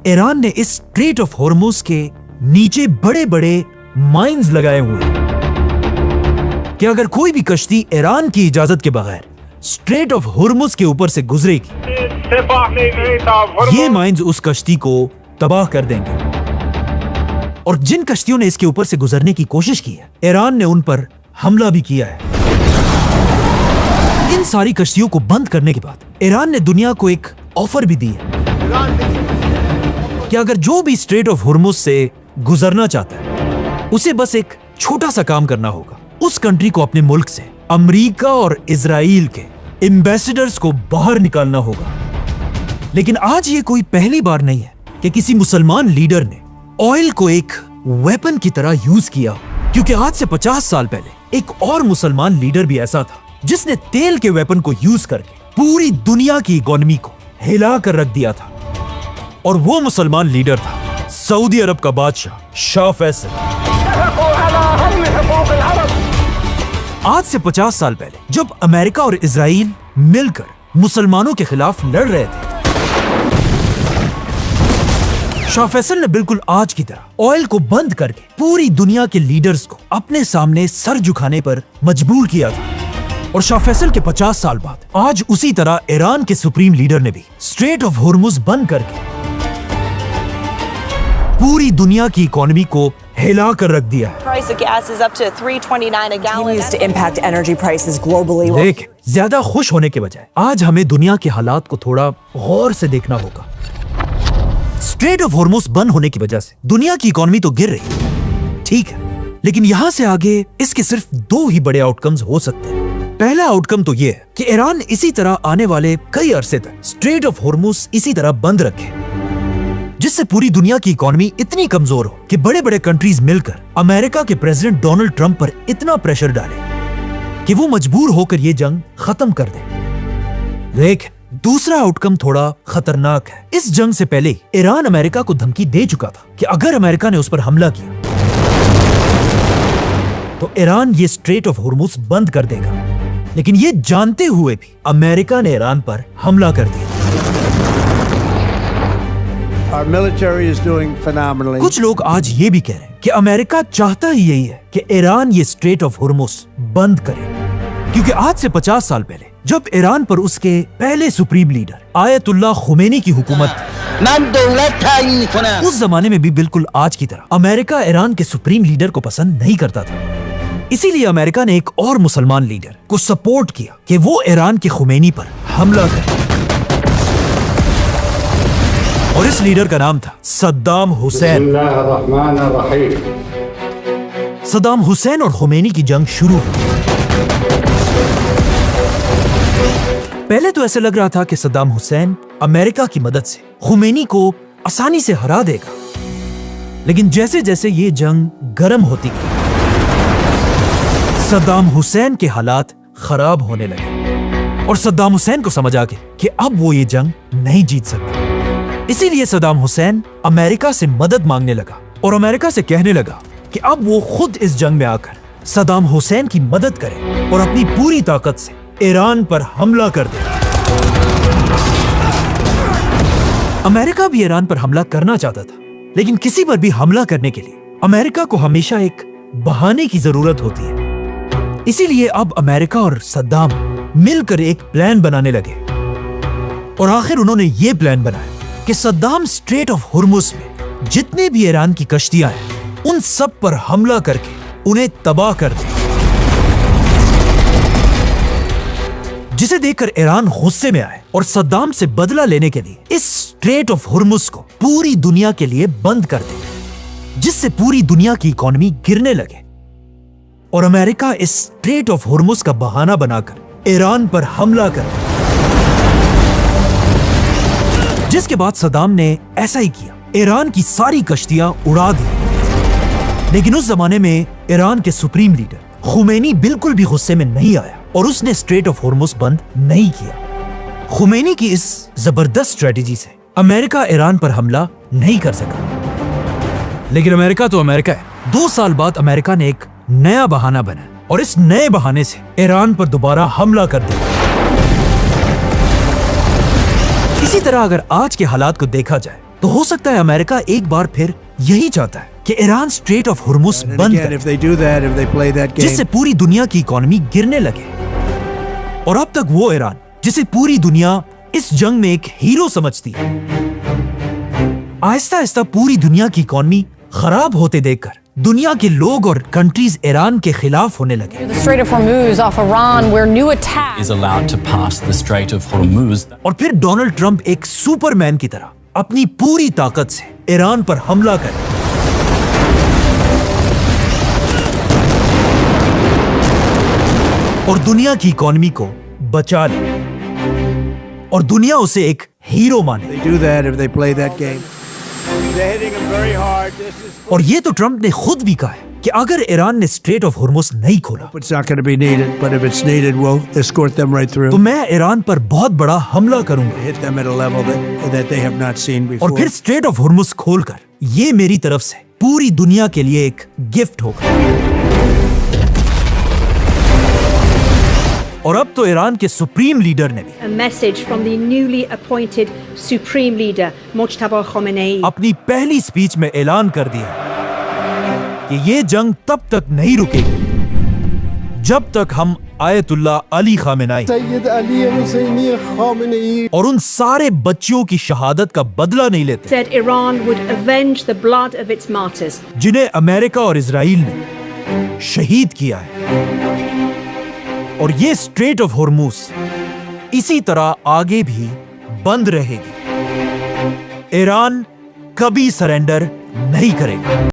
Iran ने इस straight of Hormuz के नीचे बड़े बड़े माइंस लगाए हुए हैं कि अगर कोई भी कश्ती ईरान की इजाजत के बगैर स्ट्रेट ऑफ हॉर्मुज के ऊपर से गुजरेगी, ये माइंस उस कश्ती को तबाह कर देंगे। और जिन कश्तियों ने इसके ऊपर से गुजरने की कोशिश की है, ईरान ने उन पर हमला भी किया है। इन सारी कश्तियों को बंद करने के बाद ईरान ने दुनिया को एक ऑफर भी दी है कि अगर जो भी स्ट्रेट ऑफ हॉर्मुज से गुजरना चाहता है, उसे बस एक छोटा सा काम करना होगा। उस कंट्री को अपने मुल्क से अमेरिका और इजराइल के एम्बेसडर्स को बाहर निकालना होगा। लेकिन आज ये कोई पहली बार नहीं है कि किसी मुसलमान लीडर ने ऑयल को एक वेपन की तरह यूज किया, क्योंकि आज से 50 साल पहले एक और मुसलमान लीडर भी ऐसा था जिसने तेल के वेपन को यूज करके पूरी दुनिया की इकोनॉमी को हिला कर रख दिया था। और वो मुसलमान लीडर था सऊदी अरब का बादशाह शाह फैसल। आज से 50 साल पहले जब अमेरिका और इजराइल मिलकर मुसलमानों के खिलाफ लड़ रहे थे, शाह फैसल ने बिल्कुल आज की तरह ऑयल को बंद करके पूरी दुनिया के लीडर्स को अपने सामने सर झुकाने पर मजबूर किया था। और शाह फैसल के 50 साल बाद आज उसी तरह ईरान के सुप्रीम लीडर ने भी स्ट्रेट ऑफ हॉर्मुज बंद करके पूरी दुनिया की इकोनॉमी को हिला कर रख दिया है। Price of gas is up to $3.29 a gallon. Continues to impact energy prices globally. देख, ज्यादा खुश होने के बजाय आज हमें दुनिया के हालात को थोड़ा गौर से देखना होगा। स्ट्रेट ऑफ हॉर्मुज बंद होने की वजह से दुनिया की इकोनॉमी तो गिर रही है, ठीक है, लेकिन यहाँ से आगे इसके सिर्फ दो ही बड़े आउटकम्स हो सकते हैं। पहला आउटकम तो ये है कि ईरान इसी तरह आने वाले कई अरसे तक स्ट्रेट ऑफ हॉर्मुज इसी तरह बंद रखे, जिससे पूरी दुनिया की इकोनॉमी इतनी कमजोर हो कि बड़े बड़े कंट्रीज मिलकर अमेरिका के प्रेसिडेंट डोनाल्ड ट्रंप पर इतना प्रेशर डाले कि वो मजबूर होकर ये जंग खत्म कर दे। देख, दूसरा आउटकम थोड़ा खतरनाक है। इस जंग से पहले ईरान अमेरिका को धमकी दे चुका था कि अगर अमेरिका ने उस पर हमला किया तो ईरान ये स्ट्रेट ऑफ हॉर्मुज बंद कर देगा। लेकिन ये जानते हुए भी अमेरिका ने ईरान पर हमला कर दिया। Our military is doing phenomenally. कुछ लोग आज ये भी कह रहे हैं कि अमेरिका चाहता ही यही है कि ईरान ये स्ट्रेट ऑफ हॉर्मुज बंद करे, क्योंकि आज से 50 साल पहले जब ईरान पर उसके पहले सुप्रीम लीडर आयतुल्लाह खुमैनी की हुकूमत थी, उस जमाने में भी बिल्कुल आज की तरह अमेरिका ईरान के सुप्रीम लीडर को पसंद नहीं करता था। इसीलिए अमेरिका ने एक और मुसलमान लीडर को सपोर्ट किया कि वो ईरान के खुमैनी पर हमला करे, और इस लीडर का नाम था सद्दाम हुसैन। सद्दाम हुसैन और खुमैनी की जंग शुरू हुई। पहले तो ऐसे लग रहा था कि सद्दाम हुसैन अमेरिका की मदद से खुमैनी को आसानी से हरा देगा, लेकिन जैसे जैसे ये जंग गर्म होती गई, सद्दाम हुसैन के हालात खराब होने लगे और सद्दाम हुसैन को समझ आ गया कि अब वो ये जंग नहीं जीत सकता। इसीलिए सद्दाम हुसैन अमेरिका से मदद मांगने लगा और अमेरिका से कहने लगा कि अब वो खुद इस जंग में आकर सद्दाम हुसैन की मदद करे और अपनी पूरी ताकत से ईरान पर हमला कर दे। अमेरिका भी ईरान पर हमला करना चाहता था, लेकिन किसी पर भी हमला करने के लिए अमेरिका को हमेशा एक बहाने की जरूरत होती है। इसीलिए अब अमेरिका और सद्दाम मिलकर एक प्लान बनाने लगे और आखिर उन्होंने ये प्लान बनाया कि सद्दाम स्ट्रेट ऑफ हॉर्मुज में जितने भी ईरान की कश्तियां हैं, उन सब पर हमला करके उन्हें तबाह कर दे, जिसे देखकर ईरान गुस्से में आए और सद्दाम से बदला लेने के लिए इस स्ट्रेट ऑफ हॉर्मुज को पूरी दुनिया के लिए बंद कर दे, जिससे पूरी दुनिया की इकोनॉमी गिरने लगे और अमेरिका इस स्ट्रेट ऑफ हॉर्मुज का बहाना बनाकर ईरान पर हमला कर दे। जिसके बाद सद्दाम ने ऐसा ही किया, ईरान की सारी कश्तियां उड़ा दी। लेकिन उस जमाने में ईरान के सुप्रीम लीडर खुमैनी बिल्कुल भी गुस्से में नहीं आया और उसने स्ट्रेट ऑफ हॉर्मुज बंद नहीं किया। खुमैनी की इस जबरदस्त स्ट्रेटेजी से अमेरिका ईरान पर हमला नहीं कर सका। लेकिन अमेरिका तो अमेरिका है। 2 साल बाद अमेरिका ने एक नया बहाना बनाया और इस नए बहाने से ईरान पर दोबारा हमला कर दिया। इसी तरह अगर आज के हालात को देखा जाए तो हो सकता है अमेरिका एक बार फिर यही चाहता है कि ईरान स्ट्रेट ऑफ हुर्मुस And बंद again, करे, if they do that, if they play that game, जिससे पूरी दुनिया की इकोनॉमी गिरने लगे। और अब तक वो ईरान जिसे पूरी दुनिया इस जंग में एक हीरो समझती है, आहिस्ता आहिस्ता पूरी दुनिया की इकोनॉमी खराब होते देखकर दुनिया के लोग और कंट्रीज ईरान के खिलाफ होने लगे। The Strait of Hormuz off Iran, where new attacks is allowed to pass the Strait of Hormuz. और फिर डोनाल्ड ट्रंप एक सुपरमैन की तरह अपनी पूरी ताकत से ईरान पर हमला करे और दुनिया की इकोनॉमी को बचा ले और दुनिया उसे एक हीरो माने। they do that, if they play that game. They're hitting him very hard. This is. और ये तो ट्रंप ने खुद भी कहा है कि अगर ईरान ने स्ट्रेट ऑफ हुर्मुस नहीं खोला It's not going to be needed, but if it's needed, we'll escort them right through. तो मैं ईरान पर बहुत बड़ा हमला करूंगा Hit them at a level that they have not seen before. और फिर स्ट्रेट ऑफ हुर्मुस खोलकर ये मेरी तरफ से पूरी दुनिया के लिए एक गिफ्ट होगा। और अब तो ईरान के सुप्रीम लीडर ने भी A message from the newly appointed Supreme Leader, Mojtaba Khamenei. अपनी पहली स्पीच में ऐलान कर दिया कि ये जंग तब तक नहीं रुकेगी जब तक हम Ayatollah Ali Khamenei Syed Ali Hussaini Khamenei और उन सारे बच्चियों की शहादत का बदला नहीं लेते Said Iran would avenge the blood of its martyrs. जिन्हें अमेरिका और इजराइल ने शहीद किया है। और ये स्ट्रेट ऑफ हुर्मुस इसी तरह आगे भी बंद रहेगी। ईरान कभी सरेंडर नहीं करेगा।